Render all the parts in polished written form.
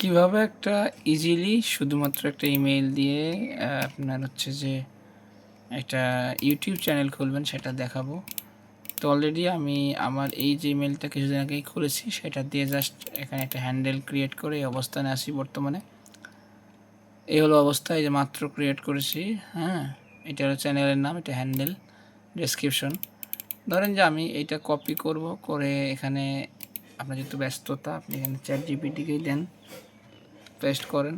কিভাবে একটা ইজিলি শুধুমাত্র একটা ইমেইল দিয়ে আপনার হচ্ছে যে একটা ইউটিউব চ্যানেল খুলবেন সেটা দেখাবো। তো অলরেডি আমি আমার এই যে ইমেলটা কিছুদিন আগেই খুলেছি সেটা দিয়ে জাস্ট এখানে একটা হ্যান্ডেল ক্রিয়েট করে এই অবস্থানে আসি বর্তমানে। এই হলো অবস্থা, এই যে মাত্র ক্রিয়েট করেছি। হ্যাঁ, এটা হলো চ্যানেলের নাম, এটা হ্যান্ডেল, ডেসক্রিপশন। ধরেন যে আমি এইটা কপি করব, করে এখানে আপনার যেহেতু ব্যস্ততা আপনি এখানে চ্যাট জিপিটিকেই দেন, পেস্ট করেন।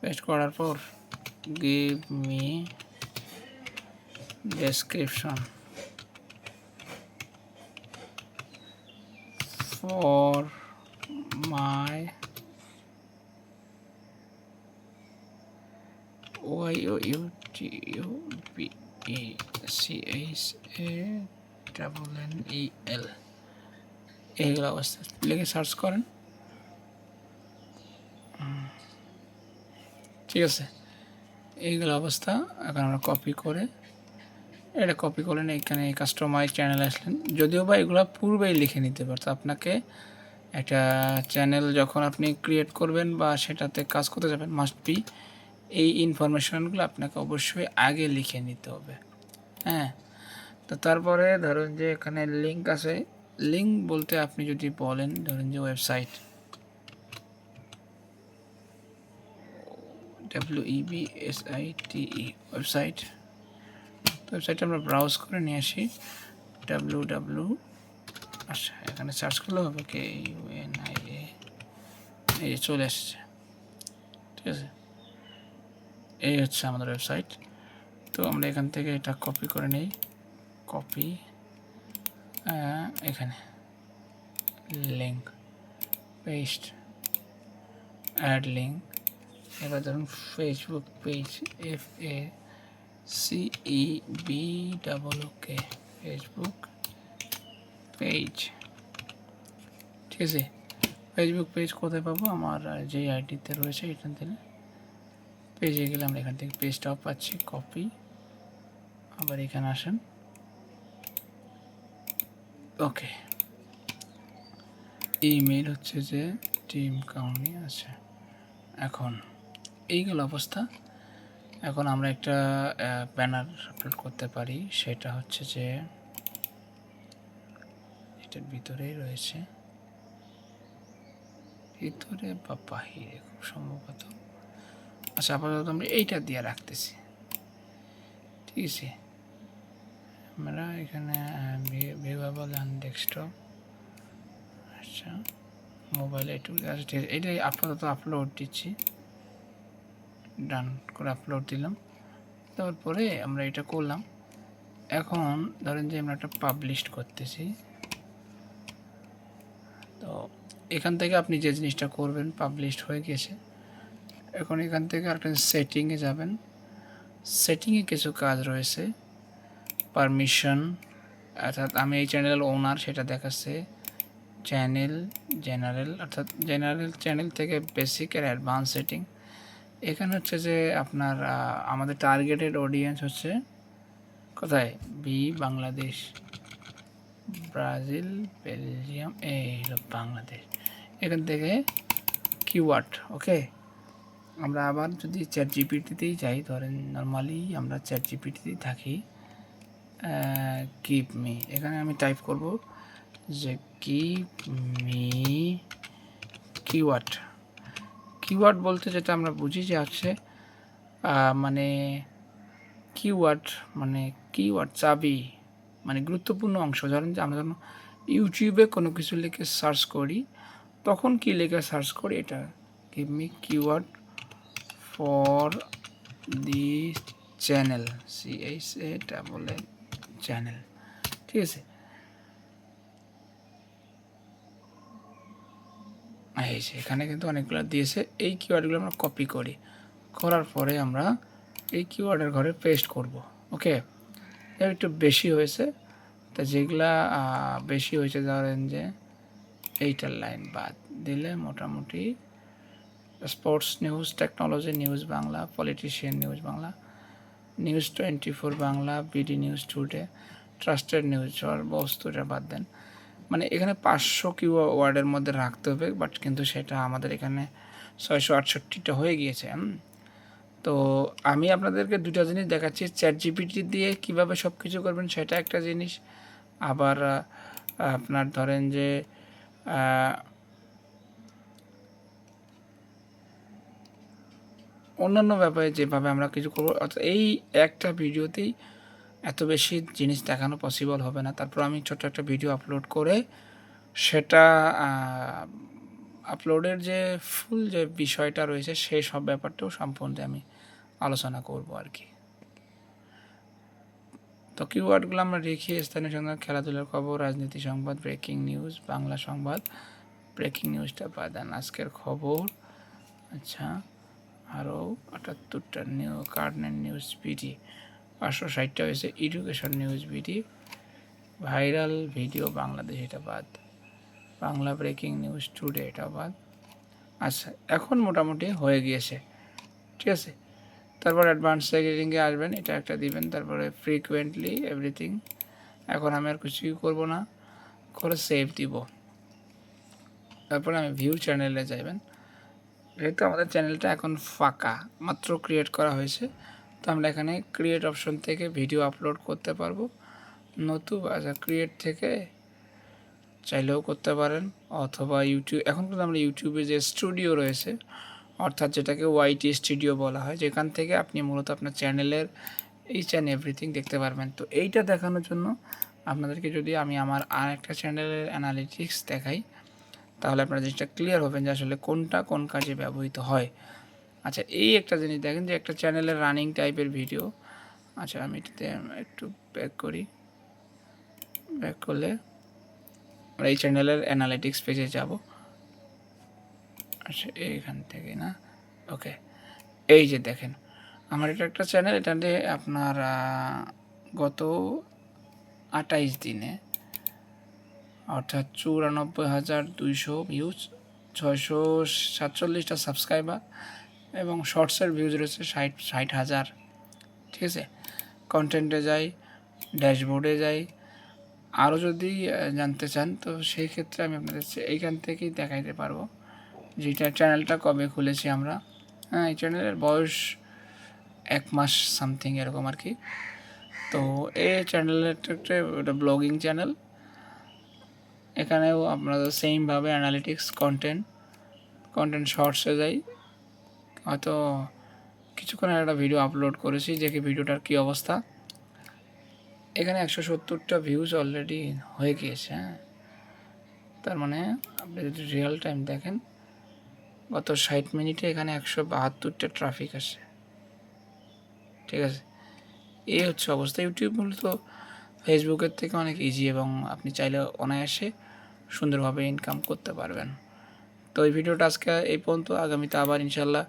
পেস্ট করার পর give me description for my youtubechanel এইগুলো অবস্থা লিখে সার্চ করেন। ঠিক আছে, এইগুলো অবস্থা। এখন আমরা কপি করে এটা কপি করলেন, এখানে কাস্টমাইজ চ্যানেল আসলেন। যদিও বা এগুলো পূর্বেই লিখে নিতে পারতো, আপনাকে একটা চ্যানেল যখন আপনি ক্রিয়েট করবেন বা সেটাতে কাজ করতে যাবেন মাস্ট বি এই ইনফরমেশনগুলো আপনাকে অবশ্যই আগে লিখে নিতে হবে। হ্যাঁ, তো তারপরে ধরুন যে এখানে লিঙ্ক আছে। লিঙ্ক বলতে আপনি যদি বলেন ধরুন যে ওয়েবসাইট, WEBSITE ওয়েবসাইট। তো ওয়েবসাইটটা আমরা ব্রাউজ করে নিয়ে আসি, www। আচ্ছা, এখানে সার্চ করলে হবে KUNIA, এই যে চলে আসছে। ঠিক আছে, এই হচ্ছে আমাদের ওয়েবসাইট। তো আমরা এখান থেকে এটা কপি করে নিই, কপি, এখানে লিঙ্ক, পেস্ট, অ্যাড লিঙ্ক। এবার ধরুন Facebook page, FACEBOOK, Facebook page. ঠিক আছে, ফেসবুক পেজ কোথায় পাবো? আমার যে আইডিতে রয়েছে এখান থেকে পেজে গেলে আমরা এখান থেকে পেজটাও পাচ্ছি। কপি, আবার এখানে আসেন, ওকে। ইমেল হচ্ছে যে টিম কাউনি আছে। এখন এইগুলো অবস্থা। এখন আমরা একটা ব্যানার আপলোড করতে পারি, সেটা হচ্ছে যে এটার ভিতরেই রয়েছে, ভিতরে বা বাহিরে খুব সম্ভবত। আচ্ছা, আপাতত আমরা এইটা দিয়ে রাখতেছি। ঠিক আছে, আমরা এখানে ভিউয়েবল অ্যান্ড ডেস্কটপ, আচ্ছা মোবাইল একটু, আচ্ছা ঠিক আছে, এটাই আপাতত আপলোড দিচ্ছি। ডান করে আপলোড দিলাম, তারপরে আমরা এটা করলাম। এখন ধরেন যে আমরা একটা পাবলিশ করতেছি। তো এখান থেকে আপনি যে জিনিসটা করবেন, পাবলিশ হয়ে গেছে। এখন এখান থেকে একটা সেটিংয়ে যাবেন। সেটিংয়ে কিছু কাজ রয়েছে, পারমিশন, অর্থাৎ আমি এই চ্যানেল ওনার সেটা দেখাচ্ছে। চ্যানেল জেনারেল, অর্থাৎ জেনারেল চ্যানেল থেকে বেসিক আর অ্যাডভান্স সেটিং। এখানে হচ্ছে যে আপনার আমাদের টার্গেটেড অডিয়েন্স হচ্ছে কোথায়, বাংলাদেশ, ব্রাজিল, বেলজিয়াম, এই হলো বাংলাদেশ। এখান থেকে কিওয়ার্ড, ওকে। আমরা আবার যদি চ্যাট জিপিটিতেই যাই, ধরেন নর্মালি আমরা চ্যাট জিপিটিতেই থাকি, গিভ মি, এখানে আমি টাইপ করব যে গিভ মি কিওয়ার্ড। কিওয়ার্ড বলতে যেটা আমরা বুঝি যে হচ্ছে মানে কিওয়ার্ড মানে কিওয়ার্ড চাবি, মানে গুরুত্বপূর্ণ অংশ। ধরেন যে আমরা যখন ইউটিউবে কোনো কিছু লিখে সার্চ করি তখন কি লিখে সার্চ করি, এটা give me keyword for the channel, CHANNEL channel. ঠিক আছে, এই যে এখানে কিন্তু অনেকগুলো দিয়েছে। এই কিওয়ার্ডগুলো আমরা কপি করি, করার পরে আমরা এই কিওয়ার্ডের ঘরে পেস্ট করব। ওকে, একটু বেশি হয়েছে, তা যেগুলা বেশি হয়েছে ধরেন যে এইটার লাইন বাদ দিলে মোটামুটি sports news, technology news Bangla, politician news Bangla, news 24 Bangla, BD news today, trusted news, বস্তুটা বাদ দেন। মানে এখানে 500 ওয়ার্ডের মধ্যে রাখতে হবে, বাট কিন্তু সেটা আমাদের এখানে 668টা হয়ে গিয়েছে। তো আমি আপনাদেরকে দুটা জিনিস দেখাচ্ছি, ChatGPT দিয়ে কিভাবে সব কিছু করবেন সেটা একটা জিনিস, আবার আপনার ধরেন যে অন্যান্য ব্যাপারে যেভাবে আমরা কিছু করবো, অর্থাৎ এই একটা ভিডিওতেই এত বেশি জিনিস দেখানো পসিবল হবে না। তারপর আমি ছোট্ট একটা ভিডিও আপলোড করে সেটা আপলোডের যে ফুল যে বিষয়টা রয়েছে সেই সব ব্যাপারটাও সম্পূর্ণ আমি আলোচনা করব আর কি। তো কিওয়ার্ডগুলো আমরা রেখে স্থানীয় সংবাদ, খেলাধুলার খবর, রাজনীতি সংবাদ, ব্রেকিং নিউজ, বাংলা সংবাদ, ব্রেকিং নিউজটা বাদান, আজকের খবর, আচ্ছা, আরও 78টা কারেন্ট নিউজ বিডি, 560টা হয়েছে education news BD, viral video Bangladesh এটা বাদ, বাংলা ব্রেকিং নিউজ টুডে এটা বাদ। আচ্ছা, এখন মোটামুটি হয়ে গিয়েছে, ঠিক আছে। তারপর অ্যাডভান্স সেটিংয়ে আসবেন, এটা একটা দিবেন, তারপরে ফ্রিকুয়েন্টলি এভরিথিং। এখন আমি আর কিছুই করবো না, করে সেভ দিব। তারপরে আমি ভিউ চ্যানেলে যাবেন। যেহেতু আমাদের চ্যানেলটা এখন ফাঁকা, মাত্র ক্রিয়েট করা হয়েছে, তো আমরা এখানে ক্রিয়েট অপশন থেকে ভিডিও আপলোড করতে পারবো। নতুবা ক্রিয়েট থেকে চাইলেও করতে পারেন, অথবা ইউটিউব, এখন কিন্তু আমরা ইউটিউবে যে স্টুডিও রয়েছে, অর্থাৎ যেটাকে ওয়াইটি স্টুডিও বলা হয়, যেখান থেকে আপনি মূলত আপনার চ্যানেলের ইচ অ্যান্ড এভরিথিং দেখতে পারবেন। তো এইটা দেখানোর জন্য আপনাদেরকে যদি আমি আমার আর একটা চ্যানেলের অ্যানালিটিক্স দেখাই, তাহলে আপনারা জিনিসটা ক্লিয়ার হবেন যে আসলে কোনটা কোন কাজে ব্যবহৃত হয়। আচ্ছা, এই একটা জিনিস দেখেন যে একটা চ্যানেলের রানিং টাইপের ভিডিও। আচ্ছা, আমি এটাতে একটু ব্যাক করি, ব্যাক করলে আমরা এই চ্যানেলের অ্যানালিটিক্স পেজে যাব। আচ্ছা, এইখান থেকে না, ওকে, এই যে দেখেন আমার এটা একটা চ্যানেল, এটাতে আপনার গত 28 দিনে অর্থাৎ 94,200 ভিউজ, 647টা সাবস্ক্রাইবার এবং শর্টসের ভিউজ রয়েছে 60,000, ঠিক আছে। কন্টেন্টে যাই, ড্যাশবোর্ডে যাই, আরও যদি জানতে চান তো সেই ক্ষেত্রে আমি আপনাদের এইখান থেকেই দেখাইতে পারবো যেটা চ্যানেলটা কবে খুলেছি আমরা। হ্যাঁ, এই চ্যানেলের বয়স 1 মাস সামথিং এরকম আর কি। তো এই চ্যানেলের একটা ওটা ব্লগিং চ্যানেল, এখানেও আপনারা সেমভাবে অ্যানালিটিক্স, কন্টেন্ট শর্টসে যাই, হয়তো কিছুক্ষণ একটা ভিডিও আপলোড করেছি যে কি ভিডিওটার কী অবস্থা। এখানে 170টা ভিউজ অলরেডি হয়ে গিয়েছে। হ্যাঁ, তার মানে আপনি যদি রিয়েল টাইম দেখেন, গত 60 মিনিটে এখানে 172টা ট্রাফিক আসে, ঠিক আছে। এই হচ্ছে অবস্থা। ইউটিউব মূলত ফেসবুকের থেকে অনেক ইজি এবং আপনি চাইলে অনায়াসে সুন্দরভাবে ইনকাম করতে পারবেন। তো এই ভিডিওটা আজকে এই পর্যন্ত, আগামীতে আবার ইনশাল্লাহ